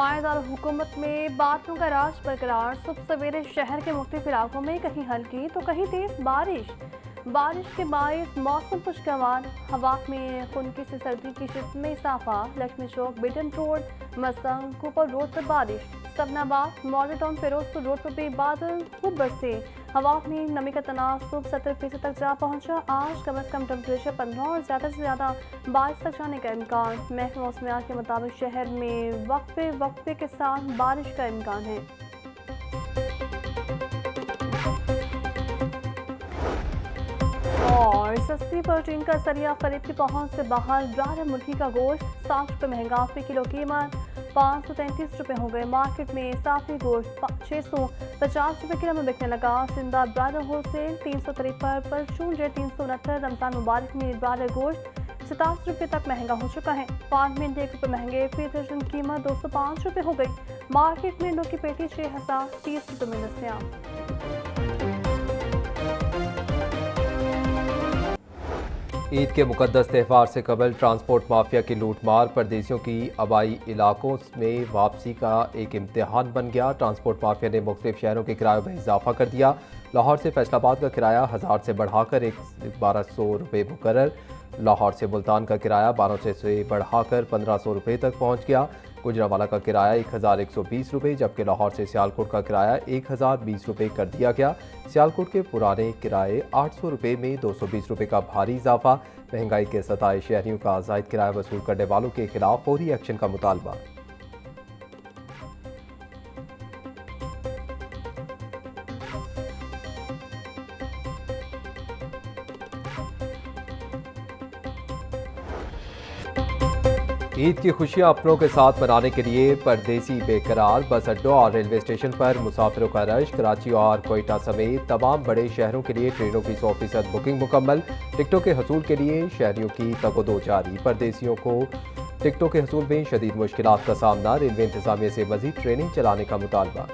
नुमाइंदार हुकूमत में बादलों का राज बरकरार। सुबह सवेरे शहर के मुख्तलिफ इलाकों में कहीं हल्की तो कहीं तेज बारिश के बायस मौसम खुशगवार। हवा में खुनकी से सर्दी की शिद्दत में इजाफा। लक्ष्मी चौक, बिडन रोड, मसंग, कुपर रोड पर बारिश। सबनाबाद, मॉडल टाउन, फिरोजपुर रोड पर भी बादल खूब बरसे। हवा में नमी का तनासुब 70% तक जा पहुंचा। आज कम से कम टेम्परेचर 15 और ज़्यादा से ज़्यादा 22 तक जाने का इम्कान। महकमा मौसमियात के मुताबिक शहर में वक्फे के साथ बारिश का इम्कान है। और सस्ती प्रोटीन का जरिया करीब की पहुंच से बाहर। ब्रायलर मुर्गी का गोश्त 60 रुपये महंगा। फी किलो कीमत 533 रुपये हो गए। मार्केट में साफी गोश्त 650 रुपये किलो में बिकने लगा। जिंदा ब्रायलर होलसेल 353, परचून रेट 369। रमजान मुबारक में ब्रायलर गोश्त 87 रुपये तक महंगा हो चुका है। पान मिंट 1 रुपये महंगे। फी दर्जन कीमत 205 रुपये हो गई। मार्केट में अंडों की पेटी 6030 रुपये में दस्तयाब। ईद के मुकद्दस त्यौहार से कबल ट्रांसपोर्ट माफिया की लूटमार परदेसियों की आबाई इलाकों में वापसी का एक इम्तिहान बन गया। ट्रांसपोर्ट माफिया ने मुख्तलिफ शहरों के किराए में इजाफा कर दिया। लाहौर से फैसलाबाद का किराया 1000 से बढ़ाकर 1200 रुपये मुकर्रर। लाहौर से मुल्तान का किराया 1200 से बढ़ाकर 1500 रुपये तक पहुँच गया। गुजरांवाला का किराया 1120 रुपये, जबकि लाहौर से सियालकोट का किराया 1020 रुपये कर दिया गया। सियालकोट के पुराने किराए 800 रुपये में 220 रुपये का भारी इजाफा। महंगाई के सताए शहरियों का जायद किराया वसूल करने वालों के खिलाफ फौरी एक्शन का मुतालबा। ईद की खुशियां अपनों के साथ मनाने के लिए परदेसी बेकरार। बस अड्डों और रेलवे स्टेशन पर मुसाफिरों का रश। कराची और कोयटा समेत तमाम बड़े शहरों के लिए ट्रेनों की 100% बुकिंग मुकम्मल। टिकटों के हसूल के लिए शहरियों की तगोदो जारी। परदेसियों को टिकटों के हसूल में शदीद मुश्किलात का सामना। रेलवे इंतजामिया से मजीद ट्रेनिंग चलाने का मुतालबा।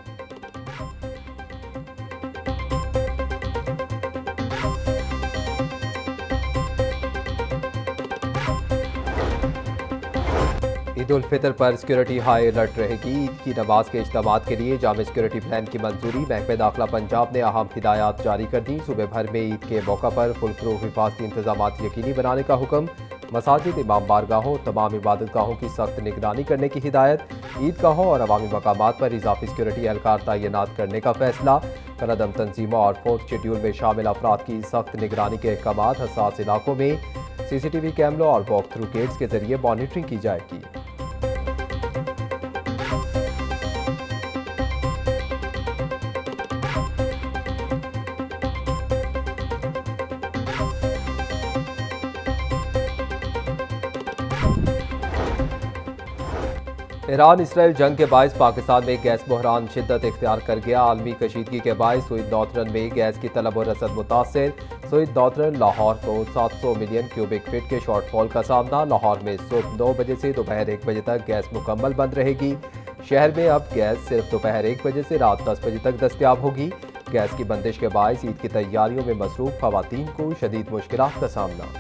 ईद उल फितर पर सिक्योरिटी हाई अलर्ट रहेगी। ईद की नमाज के इज्तिमात के लिए जामे सिक्योरिटी प्लान की मंजूरी। महकमे दाखिला पंजाब ने अहम हिदायत जारी कर दी। सुबह भर में ईद के मौका पर फुल प्रूफ हिफाजती इंतजाम यकीनी बनाने का हुक्म। मसाजिद, इमाम बारगाहों, तमाम इबादतगाहों की सख्त निगरानी करने की हिदायत। ईदगाहों और अवामी मकामात पर इजाफी सिक्योरिटी एहलकार तैनात करने का फैसला। कलदम तंजीमों और 4th शेड्यूल में शामिल अफराद की सख्त निगरानी के अहकाम। हसास इलाकों में CCTV कैमरों और वॉक थ्रू गेट्स के जरिए मॉनिटरिंग की जाएगी। ईरान इसराइल जंग के बायस पाकिस्तान में गैस बहरान शिद्दत इख्तियार कर गया। आलमी कशीदगी के बायस सुइद नॉर्थरन में गैस की तलब और रसद मुतासर। सुइद नॉर्थरन लाहौर को 700 मिलियन क्यूबिक फीट के शॉर्टफॉल का सामना। लाहौर में सुबह 9 बजे से दोपहर 1 बजे तक गैस मुकम्मल बंद रहेगी। शहर में अब गैस सिर्फ दोपहर 1 बजे से रात 10 बजे तक दस्तयाब होगी। गैस की बंदिश के बायस ईद की तैयारियों में मसरूफ खवातीन को शदीद मुश्किलात का सामना।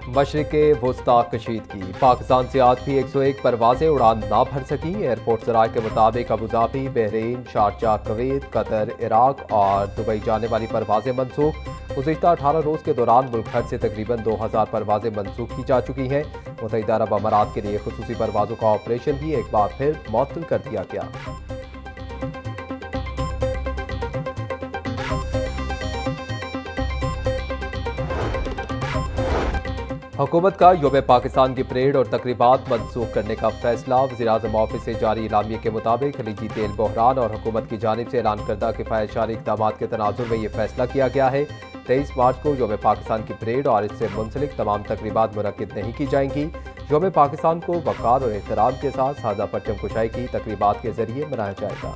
मशरिक़े वुस्ता कशीदगी। पाकिस्तान से आज भी 101 परवाजें उड़ान ना भर सकी। एयरपोर्ट सराय के मुताबिक Abu Dhabi, Bahrain, Sharjah, Kuwait, Qatar, Iraq और दुबई जाने वाली परवाजें मनसूख। गुज़िश्ता 18 रोज़ के दौरान मुल्क भर से तकरीबन 2000 परवाजें मनसूख की जा चुकी हैं। मुत्तहिदा अरब अमारात के लिए खुसूसी परवाजों का ऑपरेशन भी एक बार फिर मुअत्तल कर दिया गया। हुकूमत का योम पाकिस्तान की परेड और तकरीबात मनसूख करने का फैसला। वज़ीर-ए-आज़म ऑफिस से जारी इलामिये के मुताबिक खलीजी तेल बहरान और हुकूमत की जानिब से ऐलान करदा किफ़ायतशारी इक़दाम के तनाजुर में यह फैसला किया गया है। 23 मार्च को योम पाकिस्तान की परेड और इससे मुंसलिक तमाम तकरीबात मुनक्किद नहीं की जाएंगी। योम पाकिस्तान को वक़ार और एहतराम के साथ सादा परचम कुशाई की तकरीबात के जरिए मनाया जाएगा।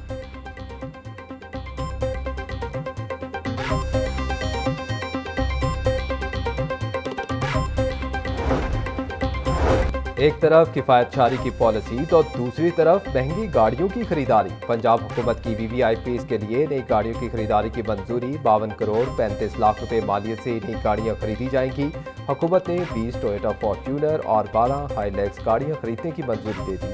एक तरफ किफायतशारी की पॉलिसी तो दूसरी तरफ महंगी गाड़ियों की खरीदारी। पंजाब हुकूमत की वीवीआईपीज के लिए नई गाड़ियों की खरीदारी की मंजूरी। 52 करोड़ 35 लाख रुपए मालियत से नई गाड़ियां खरीदी जाएंगी। हुकूमत ने 20 टोयोटा फॉर्च्यूनर और 12 हाईलैक्स गाड़ियां खरीदने की मंजूरी दे दी।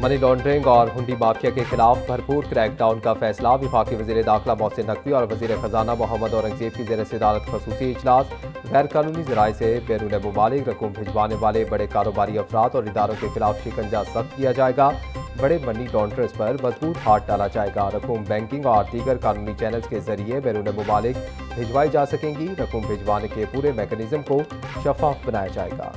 मनी लॉन्ड्रिंग और हुंडी माफिया के खिलाफ भरपूर क्रैकडाउन का फैसला। वफाकी वजीर दाखिला मोहसिन नकवी और वजीर खजाना मोहम्मद औरंगजेब की जेर सदारत खसूसी इजलास। गैर कानूनी जराए से बैरून मुमालिक रकूम भिजवाने वाले बड़े कारोबारी अफराद और इदारों के खिलाफ शिकंजा सख्त किया जाएगा। बड़े मनी लॉन्ड्रर्स पर मजबूत हाथ डाला जाएगा। रकूम बैंकिंग और दीगर कानूनी चैनल्स के जरिए बैरून मुमालिक भिजवाई जा सकेंगी। रकूम भिजवाने के पूरे मैकेनिज्म को शफाफ बनाया जाएगा।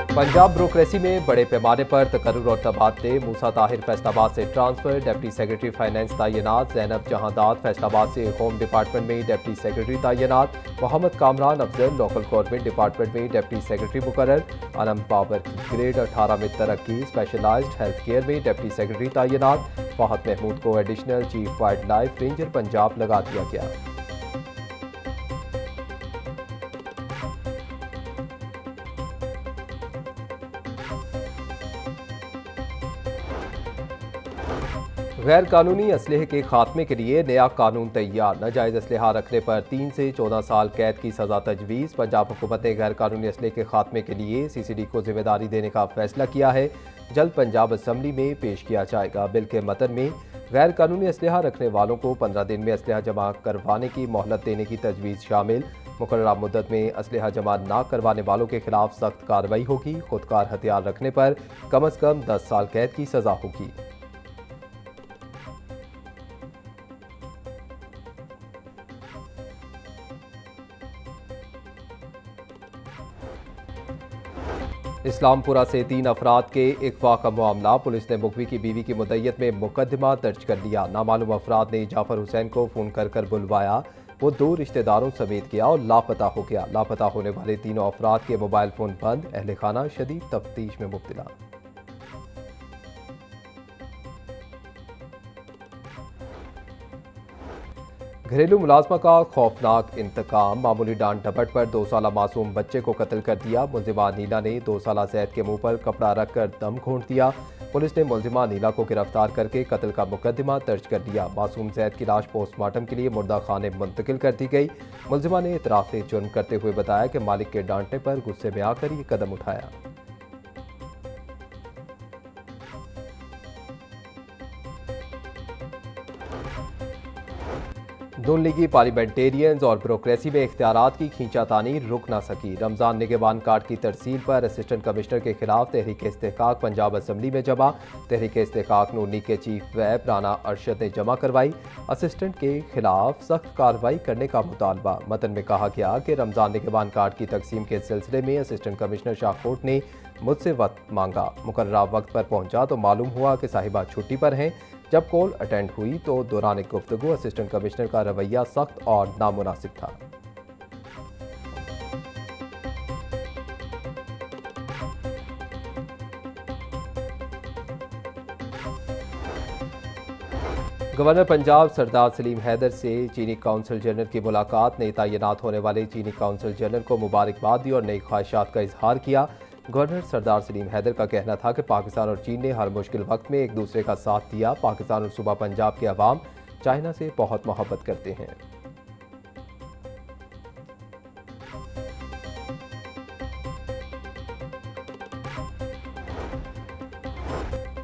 पंजाब ब्यूरोक्रेसी में बड़े पैमाने पर तकर्रुर और तबादले। मूसा ताहिर फैसलाबाद से ट्रांसफर, डिप्टी सेक्रेटरी फाइनेंस तैनात। जैनब जहांदाद फैसलाबाद से होम डिपार्टमेंट में डिप्टी सेक्रेटरी तैनात। Mohammad Kamran Afzal local government department में डिप्टी सेक्रेटरी मुकर्रर। अनम पावर की ग्रेड 18 में तरक्की। स्पेशलाइज्ड हेल्थ केयर में डिप्टी सेक्रेटरी तैनात। फहद महमूद को additional chief wildlife ranger Punjab लगा दिया गया। गैर कानूनी असलहे के खात्मे के लिए नया कानून तैयार। नाजायज़ असलहा रखने पर 3 से 14 साल कैद की सजा तजवीज़। पंजाब हुकूमत ने गैर कानूनी असलहे के खात्मे के लिए CCD को जिम्मेदारी देने का फैसला किया है। जल्द पंजाब असम्बली में पेश किया जाएगा। बिल के मतन में गैर कानूनी असलहा रखने वालों को 15 दिन में असलहा जमा करवाने की मोहलत देने की तजवीज़ शामिल। मुकर्ररा मुद्दत में असलहा जमा न करवाने वालों के खिलाफ सख्त कार्रवाई होगी। खुदकार हथियार रखने पर कम अज़ कम 10 साल कैद की सजा होगी। इस्लामपुरा से 3 अफराद के अगवा का मामला। पुलिस ने मुखवी की बीवी की मुद्दत में मुकदमा दर्ज कर लिया। नामालूम अफराद ने जाफर हुसैन को फ़ोन कर बुलवाया। वो 2 रिश्तेदारों समेत गया और लापता हो गया। लापता होने वाले तीनों अफराद के मोबाइल फ़ोन बंद। अहले खाना शदीद तफ्तीश में मुब्तला। घरेलू मुलाजमा का खौफनाक इंतकाम। मामूली डांट डपट पर 2 साला मासूम बच्चे को कत्ल कर दिया। मुलजिमा नीला ने 2 साला जैद के मुंह पर कपड़ा रखकर दम घोंट दिया। पुलिस ने मुलजिमा नीला को गिरफ्तार करके कत्ल का मुकदमा दर्ज कर दिया। मासूम जैद की लाश पोस्टमार्टम के लिए मुर्दा खाने मुंतकिल कर दी गई। मुलजिमा ने इतराफ़ जुर्म करते हुए बताया कि मालिक के डांटने पर गुस्से में आकर ये कदम उठाया। नून लीगी पार्लियामेंटेरियंस और ब्यूरोक्रेसी में इख्तियारात की खींचातानी रुक ना सकी। रमजान निगहबान कार्ड की तरसील पर असिस्टेंट कमिश्नर के खिलाफ तहरीक इस्तेहकाक पंजाब असम्बली में जमा। तहरीक इस्तेहकाक नून लीग के चीफ व्हिप राना अरशद ने जमा करवाई। असिस्टेंट के खिलाफ सख्त कार्रवाई करने का मुतालबा। मतन में कहा गया कि रमजान निगहबान कार्ड की तकसीम के सिलसिले में असिस्टेंट कमिश्नर शाहकोट ने मुझसे वक्त मांगा। मुकर्ररा वक्त पर पहुंचा तो मालूम हुआ कि साहिबा छुट्टी पर हैं। जब कॉल अटेंड हुई तो दौरान गुफ्तगू असिस्टेंट कमिश्नर का रवैया सख्त और नामुनासिब था। गवर्नर पंजाब सरदार सलीम हैदर से चीनी काउंसिल जनरल की मुलाकात। नए तैनात होने वाले चीनी काउंसिल जनरल को मुबारकबाद दी और नई ख्वाहिशात का इजहार किया। गवर्नर सरदार सलीम हैदर का कहना था कि पाकिस्तान और चीन ने हर मुश्किल वक्त में एक दूसरे का साथ दिया। पाकिस्तान और सूबा पंजाब के अवाम चाइना से बहुत मोहब्बत करते हैं।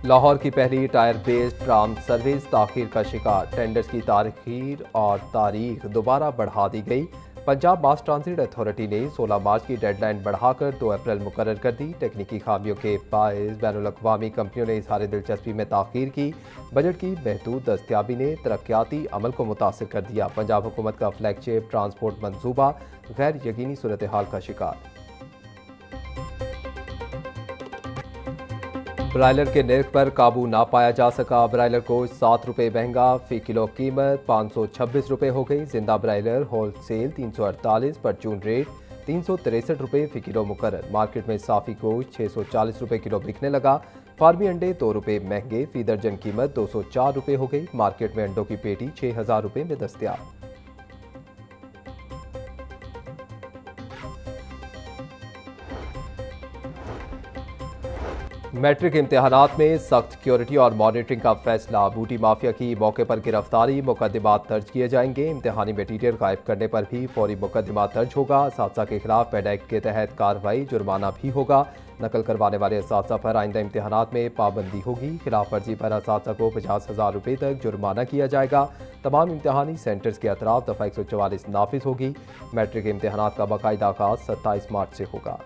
लाहौर की पहली टायर बेस्ड ट्राम सर्विस ताखीर का शिकार। टेंडर्स की ताखीर और तारीख दोबारा बढ़ा दी गई। पंजाब मास ट्रांजिट अथॉरिटी ने 16 मार्च की डेडलाइन बढ़ाकर 2 अप्रैल मुकर्रर कर दी। तकनीकी खामियों के बायस बैनुल-अक़वामी कंपनियों ने इज़हार दिलचस्पी में ताख़ीर की। बजट की महदूद दस्तयाबी ने तरक्याती अमल को मुतासिर कर दिया। पंजाब हुकूमत का फ्लैगशिप ट्रांसपोर्ट मंसूबा गैर यकीनी सूरत हाल का शिकार। ब्रायलर के निर्ख पर काबू ना पाया जा सका। ब्रायलर गोश्त 7 रुपये महंगा, फी किलो कीमत 526 रुपये हो गई। जिंदा ब्रायलर होल सेल 348, परचून रेट ₹363 फी किलो मुकर्रर। मार्केट में साफ़ी गोश्त ₹640 किलो बिकने लगा। फार्मी अंडे ₹2 महंगे, फी दर्जन कीमत ₹204 हो गई। मार्केट में अंडों की पेटी ₹6000 में दस्तयाब। मैट्रिक इम्तिहानात में सख्त सिक्योरिटी और मॉनिटरिंग का फैसला। बूटी माफिया की मौके पर गिरफ्तारी, मुकदमात दर्ज किए जाएंगे। इम्तिहानी मटीरियल गायब करने पर भी फौरी मुकदमा दर्ज होगा। असातिज़ा के खिलाफ पेड एक्ट के तहत कार्रवाई, जुर्माना भी होगा। नकल करवाने वाले असातिज़ा पर आइंदा इम्तिहानात में पाबंदी होगी। खिलाफ वर्जी पर असातिज़ा को ₹50,000 तक जुर्माना किया जाएगा। तमाम इम्तिहानी सेंटर्स के अतराफ दफ़ा 144 नाफिज होगी। मैट्रिक इम्तिहानात का बाकायदा आगाज़ 27 मार्च से होगा।